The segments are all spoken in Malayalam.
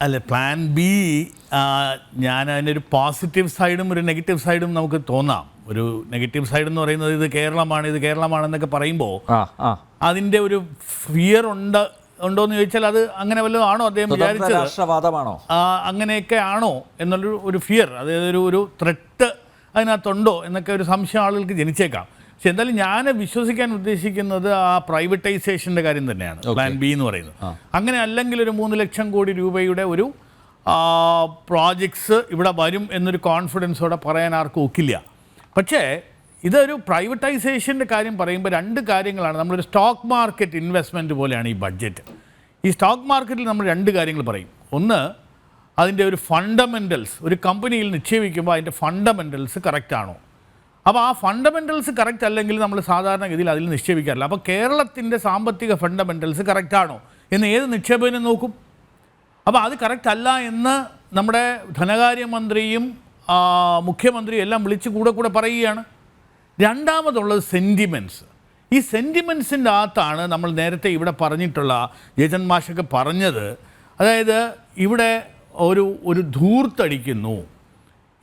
അല്ല, പ്ലാൻ ബി ഞാൻ അതിനൊരു പോസിറ്റീവ് സൈഡും ഒരു നെഗറ്റീവ് സൈഡും നമുക്ക് തോന്നാം. ഒരു നെഗറ്റീവ് സൈഡ് എന്ന് പറയുന്നത് ഇത് കേരളമാണെന്നൊക്കെ പറയുമ്പോൾ അതിൻ്റെ ഒരു ഫിയർ ഉണ്ടോയെന്ന് ചോദിച്ചാൽ അത് അങ്ങനെ വല്ലതും ആണോ അദ്ദേഹം വിചാരിച്ചത്, രാഷ്ട്രവാദമാണോ, അങ്ങനെയൊക്കെ ആണോ എന്നുള്ളൊരു ഫിയർ, അതായത് ഒരു ത്രെട്ട് അതിനകത്തുണ്ടോ എന്നൊക്കെ ഒരു സംശയം ആളുകൾക്ക് ജനിച്ചേക്കാം. പക്ഷെ എന്തായാലും ഞാൻ വിശ്വസിക്കാൻ ഉദ്ദേശിക്കുന്നത് ആ പ്രൈവറ്റൈസേഷൻ്റെ കാര്യം തന്നെയാണ് പ്ലാൻ ബി എന്ന് പറയുന്നത്. അങ്ങനെ അല്ലെങ്കിൽ ഒരു 3 ലക്ഷം കോടി രൂപയുടെ ഒരു പ്രോജക്ട്സ് ഇവിടെ വരും എന്നൊരു കോൺഫിഡൻസോടെ പറയാൻ ആർക്കും ഒക്കില്ല. പക്ഷേ ഇതൊരു പ്രൈവറ്റൈസേഷൻ്റെ കാര്യം പറയുമ്പോൾ 2 കാര്യങ്ങളാണ്. നമ്മളൊരു സ്റ്റോക്ക് മാർക്കറ്റ് ഇൻവെസ്റ്റ്മെൻറ്റ് പോലെയാണ് ഈ ബഡ്ജറ്റ്. ഈ സ്റ്റോക്ക് മാർക്കറ്റിൽ നമ്മൾ 2 കാര്യങ്ങൾ പറയും. ഒന്ന്, അതിൻ്റെ ഒരു ഫണ്ടമെൻ്റൽസ്, ഒരു കമ്പനിയിൽ നിക്ഷേപിക്കുമ്പോൾ അതിൻ്റെ ഫണ്ടമെൻ്റൽസ് കറക്റ്റാണോ. അപ്പോൾ ആ ഫണ്ടമെൻ്റൽസ് കറക്റ്റ് അല്ലെങ്കിൽ നമ്മൾ സാധാരണഗതിയിൽ അതിൽ നിക്ഷേപിക്കാറില്ല. അപ്പോൾ കേരളത്തിൻ്റെ സാമ്പത്തിക ഫണ്ടമെൻ്റൽസ് കറക്റ്റാണോ എന്ന് ഏത് നിക്ഷേപകനും നോക്കും. അപ്പോൾ അത് കറക്റ്റ് അല്ല എന്ന് നമ്മുടെ ധനകാര്യമന്ത്രിയും മുഖ്യമന്ത്രിയും എല്ലാം വിളിച്ച് കൂടെ പറയുകയാണ്. രണ്ടാമതുള്ളത് സെൻറ്റിമെൻറ്റ്സ്. ഈ സെൻറ്റിമെൻറ്റ്സിൻ്റെ അകത്താണ് നമ്മൾ നേരത്തെ ഇവിടെ പറഞ്ഞിട്ടുള്ള ജയചന്ദ് മാഷൊക്കെ പറഞ്ഞത്. അതായത് ഇവിടെ ഒരു ധൂർത്തടിക്കുന്നു,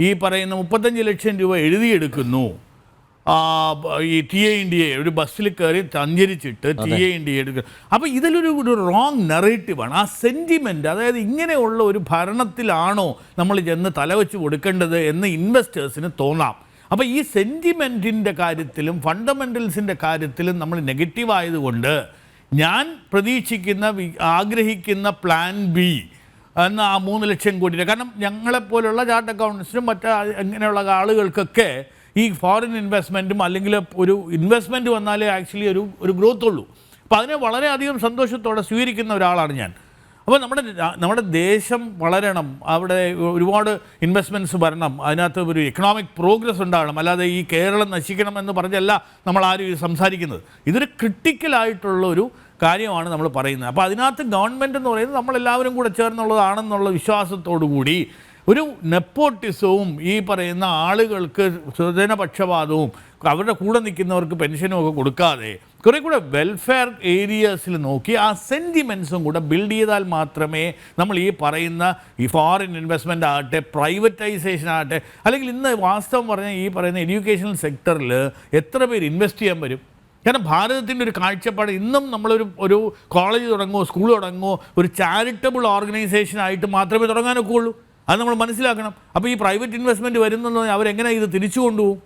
ഈ പറയുന്ന 35 ലക്ഷം രൂപ എഴുതിയെടുക്കുന്നു, ഈ TINDA ഒരു ബസ്സിൽ കയറി സഞ്ചരിച്ചിട്ട് TINDA എടുക്കുക. അപ്പോൾ ഇതിലൊരു റോങ് നെറേറ്റീവാണ്. ആ സെൻറ്റിമെൻറ്റ്, അതായത് ഇങ്ങനെയുള്ള ഒരു ഭരണത്തിലാണോ നമ്മൾ ചെന്ന് തലവെച്ച് കൊടുക്കേണ്ടത് എന്ന് ഇൻവെസ്റ്റേഴ്സിന് തോന്നാം. അപ്പോൾ ഈ സെൻറ്റിമെൻറ്റിൻ്റെ കാര്യത്തിലും ഫണ്ടമെൻ്റൽസിൻ്റെ കാര്യത്തിലും നമ്മൾ നെഗറ്റീവ് ആയതുകൊണ്ട് ഞാൻ ആഗ്രഹിക്കുന്ന പ്ലാൻ ബി എന്ന ആ 3 ലക്ഷം കോടി രൂപ, കാരണം ഞങ്ങളെപ്പോലുള്ള ചാർട്ട് അക്കൗണ്ടൻസിനും അങ്ങനെയുള്ള ആളുകൾക്കൊക്കെ ഈ ഫോറിൻ ഇൻവെസ്റ്റ്മെൻറ്റും അല്ലെങ്കിൽ ഒരു ഇൻവെസ്റ്റ്മെൻറ്റ് വന്നാലേ ആക്ച്വലി ഒരു ഗ്രോത്ത് ഉള്ളൂ. അപ്പോൾ അതിനെ വളരെയധികം സന്തോഷത്തോടെ സ്വീകരിക്കുന്ന ഒരാളാണ് ഞാൻ. അപ്പോൾ നമ്മുടെ ദേശം വളരണം, അവിടെ ഒരുപാട് ഇൻവെസ്റ്റ്മെൻറ്റ്സ് വരണം, അതിനകത്ത് ഒരു എക്കണോമിക് പ്രോഗ്രസ് ഉണ്ടാകണം. അല്ലാതെ ഈ കേരളം നശിക്കണം എന്ന് പറഞ്ഞല്ല നമ്മളാരും ഇത് സംസാരിക്കുന്നത്. ഇതൊരു ക്രിട്ടിക്കലായിട്ടുള്ളൊരു കാര്യമാണ് നമ്മൾ പറയുന്നത്. അപ്പോൾ അതിനകത്ത് ഗവൺമെൻറ് എന്ന് പറയുന്നത് നമ്മളെല്ലാവരും കൂടെ ചേർന്നുള്ളതാണെന്നുള്ള വിശ്വാസത്തോടു കൂടി ഒരു നെപ്പോട്ടിസവും ഈ പറയുന്ന ആളുകൾക്ക് സ്വജനപക്ഷപാതവും അവരുടെ കൂടെ നിൽക്കുന്നവർക്ക് പെൻഷനും ഒക്കെ കൊടുക്കാതെ കുറേ കൂടെ വെൽഫെയർ ഏരിയസിൽ നോക്കി ആ സെൻറ്റിമെൻറ്റ്സും കൂടെ ബിൽഡ് ചെയ്താൽ മാത്രമേ നമ്മൾ ഈ പറയുന്ന ഈ ഫോറിൻ ഇൻവെസ്റ്റ്മെൻ്റ് ആകട്ടെ, പ്രൈവറ്റൈസേഷൻ ആകട്ടെ, അല്ലെങ്കിൽ ഇന്ന് വാസ്തവം പറഞ്ഞാൽ ഈ പറയുന്ന എഡ്യൂക്കേഷണൽ സെക്ടറിൽ എത്ര പേര് ഇൻവെസ്റ്റ് ചെയ്യാൻ വരും. കാരണം ഭാരതത്തിൻ്റെ ഒരു കാഴ്ചപ്പാട് ഇന്നും നമ്മളൊരു കോളേജ് തുടങ്ങുമോ, സ്കൂൾ തുടങ്ങുമോ, ഒരു ചാരിറ്റബിൾ ഓർഗനൈസേഷനായിട്ട് മാത്രമേ തുടങ്ങാനൊക്കെ ഉള്ളൂ. അത് നമ്മൾ മനസ്സിലാക്കണം. അപ്പോൾ ഈ പ്രൈവറ്റ് ഇൻവെസ്റ്റ്മെൻറ്റ് വരുന്നെന്ന് പറഞ്ഞാൽ അവരെങ്ങനെ ഇത് തിരിച്ചു കൊണ്ടുപോകും.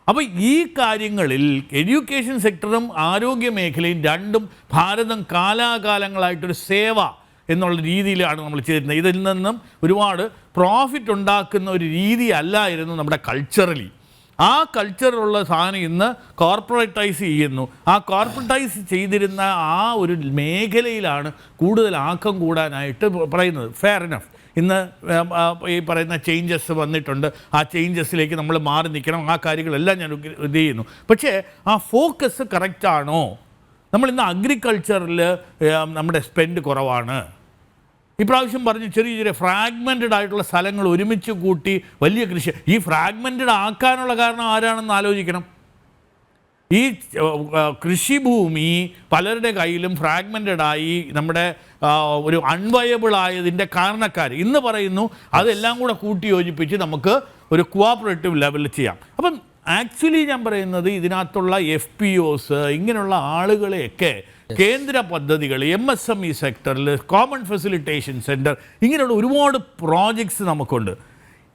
അപ്പോൾ ഈ കാര്യങ്ങളിൽ എഡ്യൂക്കേഷൻ സെക്ടറും ആരോഗ്യ മേഖലയും രണ്ടും ഭാരതം കാലാകാലങ്ങളായിട്ടൊരു സേവ എന്നുള്ള രീതിയിലാണ് നമ്മൾ ചെയ്തിരുന്നത്. ഇതിൽ നിന്നും ഒരുപാട് പ്രോഫിറ്റ് ഉണ്ടാക്കുന്ന ഒരു രീതി അല്ലായിരുന്നു നമ്മുടെ കൾച്ചറലി. ആ കൾച്ചറുള്ള സാധനം ഇന്ന് കോർപ്പറേറ്റൈസ് ചെയ്യുന്നു. ആ കോർപ്പറേറ്റൈസ് ചെയ്തിരുന്ന ആ ഒരു മേഖലയിലാണ് കൂടുതൽ ആക്കം കൂടാനായിട്ട് പറയുന്നത്. Fair enough. ഇന്ന് ഈ പറയുന്ന ചേഞ്ചസ് വന്നിട്ടുണ്ട്. ആ ചേഞ്ചസിലേക്ക് നമ്മൾ മാറി നിൽക്കണം. ആ കാര്യങ്ങളെല്ലാം ഞാൻ ഇത് ചെയ്യുന്നു. പക്ഷേ ആ ഫോക്കസ് കറക്റ്റാണോ? നമ്മളിന്ന് അഗ്രികൾച്ചറിൽ നമ്മുടെ സ്പെൻഡ് കുറവാണ്. ഇപ്രാവശ്യം പറഞ്ഞ് ചെറിയ ഫ്രാഗ്മെൻറ്റഡ് ആയിട്ടുള്ള സ്ഥലങ്ങൾ ഒരുമിച്ച് കൂട്ടി വലിയ കൃഷി. ഈ ഫ്രാഗ്മെൻറ്റഡ് ആക്കാനുള്ള കാരണം ആരാണെന്ന് ആലോചിക്കണം. ഈ കൃഷിഭൂമി പലരുടെ കയ്യിലും ഫ്രാഗ്മെൻറ്റഡായി നമ്മുടെ ഒരു അൺവയബിൾ ആയതിൻ്റെ കാരണക്കാർ ഇന്ന് പറയുന്നു അതെല്ലാം കൂടെ കൂട്ടി യോജിപ്പിച്ച് നമുക്ക് ഒരു കോഓപ്പറേറ്റീവ് ലെവലിൽ ചെയ്യാം. അപ്പം ആക്ച്വലി ഞാൻ പറയുന്നത് ഇതിനകത്തുള്ള FPOs ഇങ്ങനെയുള്ള ആളുകളെയൊക്കെ കേന്ദ്ര പദ്ധതികൾ, MSME സെക്ടറിൽ കോമൺ ഫെസിലിറ്റേഷൻ സെൻറ്റർ, ഇങ്ങനെയുള്ള ഒരുപാട് പ്രോജക്ട്സ് നമുക്കുണ്ട്.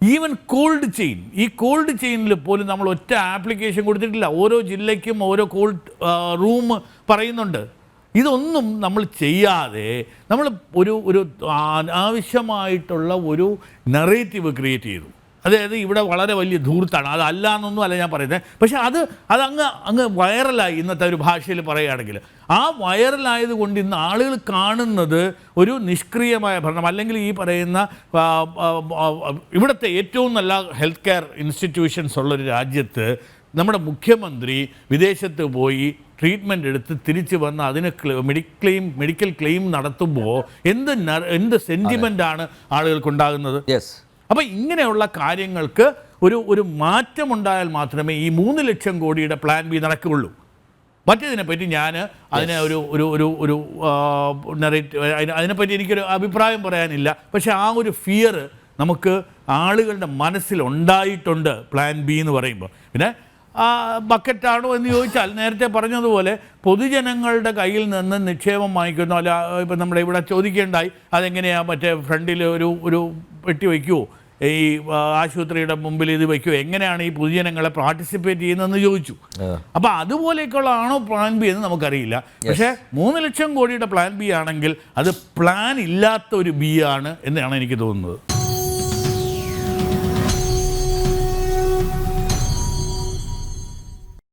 ഈവൻ കോൾഡ് ചെയിൻ, ഈ കോൾഡ് ചെയിനിൽ പോലും നമ്മൾ ഒറ്റ ആപ്ലിക്കേഷൻ കൊടുത്തിട്ടില്ല. ഓരോ ജില്ലയ്ക്കും ഓരോ കോൾഡ് റൂം പറയുന്നുണ്ട്. ഇതൊന്നും നമ്മൾ ചെയ്യാതെ നമ്മൾ ഒരു അനാവശ്യമായിട്ടുള്ള ഒരു നെറേറ്റീവ് ക്രിയേറ്റ് ചെയ്തു. അതായത് ഇവിടെ വളരെ വലിയ ധൂർത്താണ്, അതല്ല എന്നൊന്നും അല്ല ഞാൻ പറയുന്നത്. പക്ഷേ അങ്ങ് വൈറലായി. ഇന്നത്തെ ഒരു ഭാഷയിൽ പറയുകയാണെങ്കിൽ ആ വൈറലായതുകൊണ്ട് ഇന്ന് ആളുകൾ കാണുന്നത് ഒരു നിഷ്ക്രിയമായ ഭരണം. അല്ലെങ്കിൽ ഈ പറയുന്ന ഇവിടുത്തെ ഏറ്റവും നല്ല ഹെൽത്ത് കെയർ ഇൻസ്റ്റിറ്റ്യൂഷൻസ് ഉള്ളൊരു രാജ്യത്ത് നമ്മുടെ മുഖ്യമന്ത്രി വിദേശത്ത് പോയി ട്രീറ്റ്മെൻറ്റ് എടുത്ത് തിരിച്ച് വന്ന് അതിന് മെഡിക്കൽ ക്ലെയിം നടത്തുമ്പോൾ എന്ത് സെൻറ്റിമെൻ്റാണ് ആളുകൾക്കുണ്ടാകുന്നത്. അപ്പോൾ ഇങ്ങനെയുള്ള കാര്യങ്ങൾക്ക് ഒരു മാറ്റമുണ്ടായാൽ മാത്രമേ ഈ 3 ലക്ഷം കോടിയുടെ പ്ലാൻ ബി നടക്കുകയുള്ളൂ. മറ്റേതിനെപ്പറ്റി ഞാൻ അതിനെ ഒരു നെറേറ്റീവ് അതിനെപ്പറ്റി എനിക്കൊരു അഭിപ്രായം പറയാനില്ല. പക്ഷേ ആ ഒരു ഫിയർ നമുക്ക് ആളുകളുടെ മനസ്സിലുണ്ടായിട്ടുണ്ട് പ്ലാൻ ബി എന്ന് പറയുമ്പോൾ. പിന്നെ ബക്കറ്റാണോ എന്ന് ചോദിച്ചാൽ നേരത്തെ പറഞ്ഞതുപോലെ പൊതുജനങ്ങളുടെ കയ്യിൽ നിന്ന് നിക്ഷേപം വാങ്ങിക്കുന്നു. അല്ല, ഇപ്പം നമ്മുടെ ഇവിടെ ചോദിക്കേണ്ടായി അതെങ്ങനെയാണ് മറ്റേ ഫ്രണ്ടിൽ ഒരു പെട്ടി വയ്ക്കുമോ, ഈ ആശുപത്രിയുടെ മുമ്പിൽ ഇത് വയ്ക്കുമോ, എങ്ങനെയാണ് ഈ പൊതുജനങ്ങളെ പാർട്ടിസിപ്പേറ്റ് ചെയ്യുന്നതെന്ന് ചോദിച്ചു. അപ്പോൾ അതുപോലെയൊക്കെയുള്ള ആണോ പ്ലാൻ ബി എന്ന് നമുക്കറിയില്ല. പക്ഷേ 3 ലക്ഷം കോടിയുടെ പ്ലാൻ ബി ആണെങ്കിൽ അത് പ്ലാൻ ഇല്ലാത്ത ഒരു ബി ആണ് എന്നാണ് എനിക്ക് തോന്നുന്നത്.